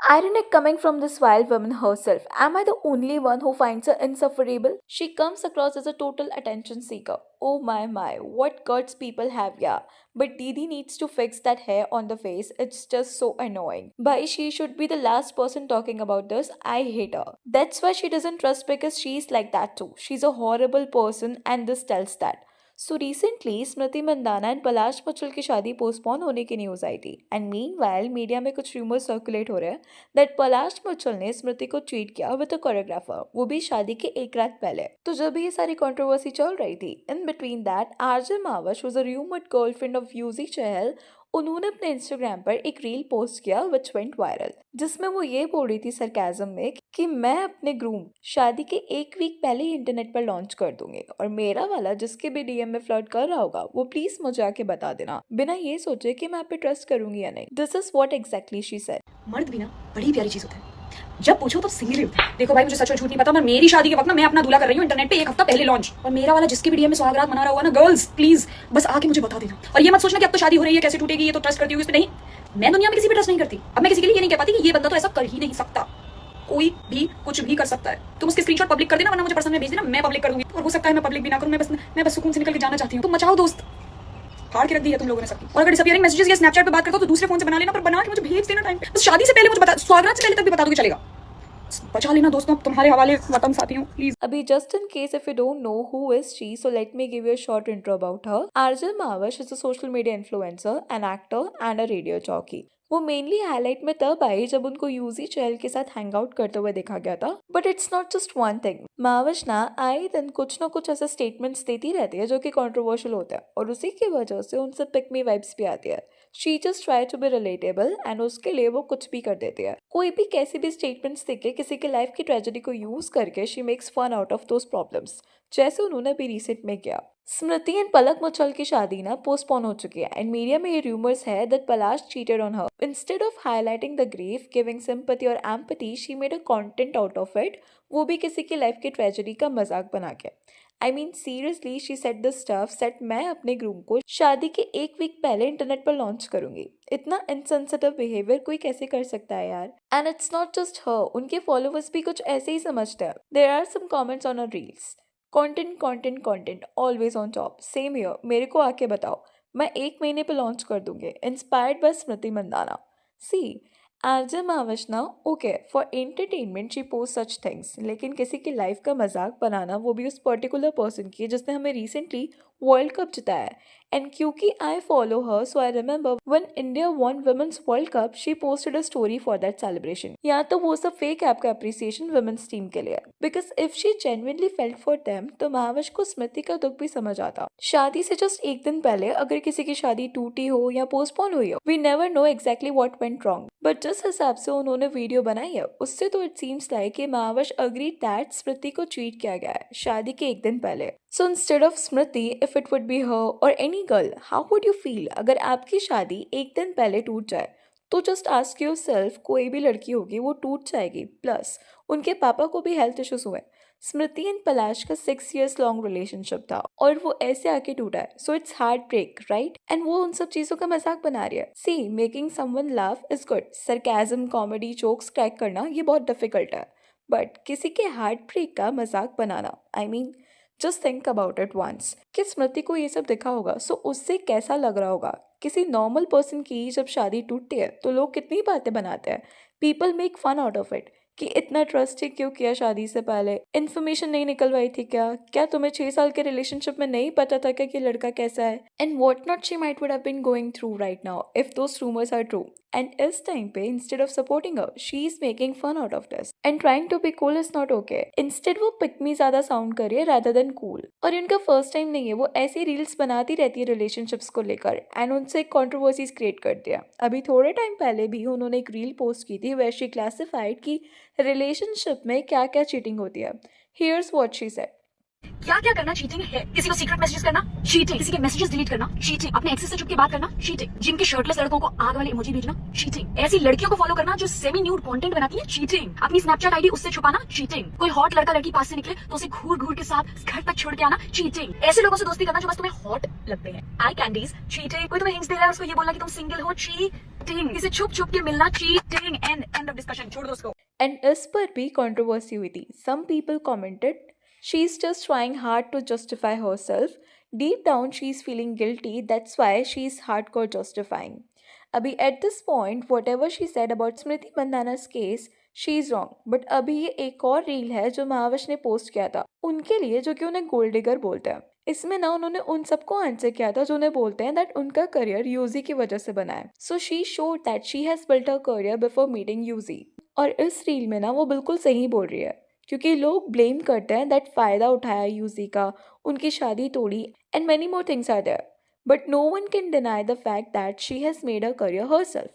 Ironic coming from this wild woman herself. Am I the only one who finds her insufferable? She comes across as a total attention seeker. Oh my, what guts people have, yeah. But Didi needs to fix that hair on the face. It's just so annoying. Bhai, she should be the last person talking about this. I hate her. That's why she doesn't trust because she's like that too. She's a horrible person and this tells that. So recently Smriti Mandhana and Palash Bachchal की शादी postpone होने की news आई थी and meanwhile media में कुछ rumours circulate हो रहे हैं दैट पलाश बच्चल ने स्मृति को ट्रीट किया विद अ कोरियोग्राफर, वो भी शादी के एक रात पहले। तो जब ये सारी कंट्रोवर्सी चल रही थी, in between that RJ Mahvash was a rumoured girlfriend of Yuzi Chahal. उन्होंने अपने इंस्टाग्राम पर एक रील पोस्ट किया विच वेंट वायरल, जिसमें वो ये बोल रही थी सरकाजम में कि मैं अपने ग्रूम शादी के एक वीक पहले ही इंटरनेट पर लॉन्च कर दूंगी और मेरा वाला जिसके भी डीएम में फ्लर्ट कर रहा होगा वो प्लीज मुझे आके बता देना, बिना ये सोचे कि मैं आप पे ट्रस्ट करूंगी या नहीं। This is what exactly she said. मर्द भी ना बड़ी प्यारी चीज होता है, जब पूछो तो सिंगल ही होता है। देखो भाई, मुझे सच और झूठ नहीं पता, मैं मेरी शादी के वक्त ना मैं अपना दूल्हा कर रही हूँ इंटरनेट पे एक हफ्ता पहले लॉन्च, और मेरा वाला जिसके भी डीएम में सुहागरात मना रहा होगा ना, गर्ल्स प्लीज बस आके मुझे बता देना। और ये मत सोचना कि अब तो शादी हो रही है कैसे टूटेगी, ये तो ट्रस्ट करती होगी इस पे। नहीं, मैं दुनिया में किसी पे ट्रस्ट नहीं करती। अब मैं किसी के लिए ये नहीं कह पाती कि ये बंदा तो ऐसा कर ही नहीं सकता। कोई भी कुछ भी कर सकता है। तुम उसके स्क्रीनशॉट पब्लिक कर देना, वरना मुझे पर्सनल में भेज देना, मैं पब्लिक कर दूंगी। और हो सकता है मैं पब्लिक भी ना करूं, मैं बस सुकून से निकल के जाना चाहती हूं। तुम मचाओ दोस्त, फाड़ के रख दी है तुम लोगों ने सबकी। और अगर डिसअपियरिंग मैसेजेस या स्नैपचैट पे बात करते हो तो दूसरे फोन से बना लेना, पर बना के मुझे भेज देना टाइम। बस शादी से पहले मुझे बता, स्वागत से पहले तक भी बता दोगे चलेगा। बचा लेना दोस्तों, तुम्हारे हवाले वतन साथी हूं प्लीज। अभी just in case if you don't know who is she, so let me give you a short intro about her. RJ Mahvash is a social media influencer, an actor and a radio jockey. वो mainly highlight में तब आई जब उनको UG चहल के साथ hang out करते हुए देखा गया था। But it's not just one thing. Mahvash ना आए दिन कुछ ना कुछ ऐसे स्टेटमेंट्स देती रहती है जो कि कंट्रोवर्शियल होता है, और उसी की वजह से उनसे पिक मी वाइब्स भी आती है। She just try to be relatable and उसके लिए वो कुछ भी कर देती है। कोई भी कैसी भी स्टेटमेंट्स देके किसी के लाइफ की ट्रेजेडी को यूज करके she makes fun out of those problems, जैसे उन्होंने भी रिसेंट में किया। स्मृति एंड पलक मुच्छल की शादी ना पोस्टपोन हो चुकी है एंड मीडिया में ये रूमर्स है that Palash cheated on her. Instead of highlighting the grief, giving sympathy और empathy, she made a content out of it, वो भी किसी की लाइफ की ट्रेजेडी का मजाक बना के। I mean seriously she said the stuff set मैं अपने ग्रूम को शादी के एक वीक पहले इंटरनेट पर लॉन्च करूंगी। इतना इनसेंसिटिव बिहेवियर कोई कैसे कर सकता है यार। And it's not just her, उनके फॉलोवर्स भी कुछ ऐसे ही समझते हैं। There are some comments on a reels, content always on top, same here, मेरे को आके बताओ, मैं एक महीने पे लॉन्च कर दूंगी, inspired by Smriti Mandhana. See RJ Mahvash ना okay for entertainment she posts such things, लेकिन किसी की लाइफ का मजाक बनाना, वो भी उस पर्टिकुलर पर्सन की जिसने हमें रिसेंटली वर्ल्ड कप जिताया है। एंड क्योंकि I follow her, so I remember when India won women's world cup, she posted a story for that celebration. या तो वो सब फेक ऐप का अप्रिसिएशन वुमेन्स टीम के लिए, because if she genuinely felt for them तो मावश को स्मृति का दुख भी समझ आता। शादी से जस्ट एक दिन पहले अगर किसी की शादी टूटी हो या पोस्टपोन हुई हो, we never know exactly what went wrong, but जिस हिसाब से उन्होंने वीडियो बनाई है उससे तो इट सीम्स लाइक कि मावश अग्री दैट स्मृति को चीट किया गया है शादी के एक दिन पहले। So instead of Smriti, if it would be her और any girl, how would you feel अगर आपकी शादी एक दिन पहले टूट जाए? तो जस्ट आस्क योरसेल्फ, कोई भी लड़की होगी वो टूट जाएगी, प्लस उनके पापा को भी हेल्थ इश्यूज हुए। स्मृति एंड पलाश का 6 years लॉन्ग रिलेशनशिप था और वो ऐसे आके टूटा है, so it's heartbreak right. And वो उन सब चीजों का मजाक बना रही है। See making someone laugh is good, sarcasm, comedy, jokes crack करना ये बहुत डिफिकल्ट है, बट किसी के हार्ट ब्रेक का मजाक बनाना, I mean just think about it once कि स्मृति को ये सब दिखा होगा, सो उससे कैसा लग रहा होगा। किसी नॉर्मल पर्सन की जब शादी टूटती है तो लोग कितनी बातें बनाते हैं, people make fun out of it कि इतना ट्रस्ट ही क्यों किया शादी से पहले, इन्फॉर्मेशन नहीं निकलवाई थी क्या तुम्हें 6 साल के रिलेशनशिप में नहीं पता था कि लड़का कैसा है, and what not she might would have been going through right now if those rumours are true. And इस टाइम पे instead of supporting her, she is making fun out of this and trying to be cool is not okay. Instead वो pick me ज्यादा sound कर रही है rather than cool. और इनका first time नहीं है, वो ऐसी रील्स बनाती रहती है रिलेशनशिप्स को लेकर एंड उनसे कंट्रोवर्सीज क्रिएट करती है। अभी थोड़े टाइम पहले भी उन्होंने एक रील पोस्ट की थी वेयर शी क्लासिफाइड कि रिलेशनशिप में क्या क्या चीटिंग होती है। Here's what she said. क्या क्या करना चीटिंग है? किसी को सीक्रेट मैसेजेस करना चीटिंग, किसी के मैसेजेस डिलीट करना चीटिंग, अपने एक्सेस से छुप के बात करना चीटिंग, जिम के शर्टलेस लड़कों को आग वाले इमोजी भेजना चीटिंग, ऐसी लड़कियों को फॉलो करना जो सेमी न्यूड कंटेंट बनाती है चीटिंग, अपनी स्नैपचैट आईडी उससे छुपाना चीटिंग, कोई हॉट लड़का लड़की पास से निकले तो उसे घूर घूर के साथ घर तक छोड़ के आना चीटिंग, ऐसे लोगों से दोस्ती करना जो बस तुम्हें हॉट लगते हैं, आई कैंडीज चीटिंग, कोई तुम्हें हिंट्स दे रहा है उसको ये बोलना कि तुम सिंगल हो चीटिंग, किसी छुप छुप के मिलना चीटिंग, एंड ऑफ डिस्कशन। छोड़ दो उसको। एंड इस पर भी कंट्रोवर्सी हुई थी. Some people commented she is just trying hard to justify herself. Deep down she is feeling guilty, that's why she is hardcore justifying. अभी at this point whatever she said about Smriti Mandhana's case she is wrong. But अभी ये एक और reel है जो महावश ने post किया था उनके लिए जो कि उन्हें गोल्ड डिगर बोलते हैं. इसमें ना उन्होंने उन सबको आंसर किया था जो उन्हें बोलते हैं दैट उनका करियर यूजी की वजह से बना है. So she showed that she has built her career before meeting Yuzi. और इस रील में ना वो बिल्कुल सही बोल रही है क्योंकि लोग ब्लेम करते हैं दैट फायदा उठाया यूजी का, उनकी शादी तोड़ी and many more things are there. But no one can deny the fact that she has made a career herself.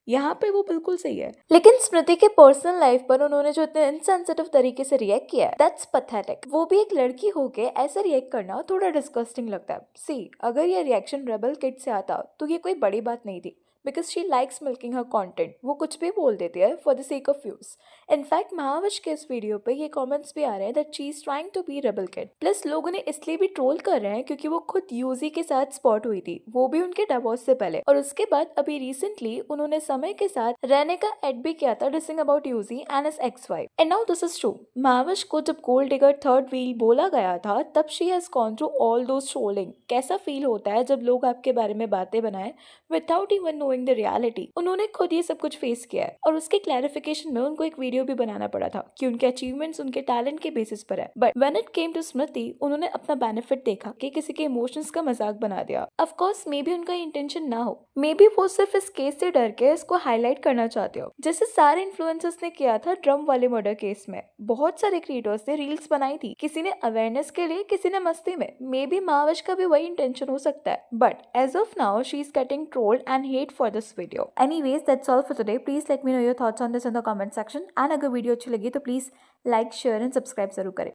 यहाँ पे वो बिल्कुल सही है. लेकिन स्मृति के पर्सनल लाइफ पर उन्होंने जो इतने इनसेंसिटिव तरीके से रिएक्ट किया है दैट्स पैथेटिक. वो भी एक लड़की होके ऐसे रिएक्ट करना थोड़ा डिस्गस्टिंग लगता है. सी अगर ये रिएक्शन रेबल किड से आता तो ये कोई बड़ी बात नहीं थी because she likes milking her content. वो कुछ भी बोल देती है for the sake of views. In fact Mahvash के इस वीडियो पे ये कमेंट्स भी आ रहे हैं that she is trying to be rebel kid. Plus लोग उन्हें इसलिए भी ट्रोल कर रहे हैं क्योंकि वो खुद यूजी के साथ स्पॉट हुई थी, वो भी उनके डिवोर्स से पहले. और उसके बाद अभी रिसेंटली उन्होंने समय के साथ रहने का एड भी किया था dissing about Yuzi and his ex wife. And now this is true. Mahvash को जब गोल्ड डिगर थर्ड व्हील बोला गया था तब she has gone through all those trolling. कैसा फील होता है जब लोग आपके बारे में बातें बनाए without even knowing the reality. उन्होंने खुद ये सब कुछ फेस किया है और उसके क्लैरिफिकेशन में उनको एक वीडियो भी बनाना पड़ा था कि उनके अचीवमेंट्स उनके टैलेंट के बेसिस पर है. But when it came to Smriti उन्होंने अपना बेनिफिट देखा कि किसी के इमोशंस का मजाक बना दिया. ऑफ कोर्स मे बी उनका इंटेंशन ना हो, मे बी वो सिर्फ इस केस से डर के इसको हाईलाइट करना चाहते हो जैसे सारे इन्फ्लुएंसर्स ने किया था ड्रम वाले मर्डर केस में. बहुत सारे क्रिएटर्स ने रील्स बनाई थी, किसी ने अवेयरनेस के लिए, किसी ने मस्ती में. मे बी महावश का भी वही इंटेंशन हो सकता है. But as of now she is getting trolled and hate for this video. Anyways, that's all for today. Please let me know your thoughts on this in the comment section. And अगर video अच्छी लगी तो please like, share and subscribe जरूर करें.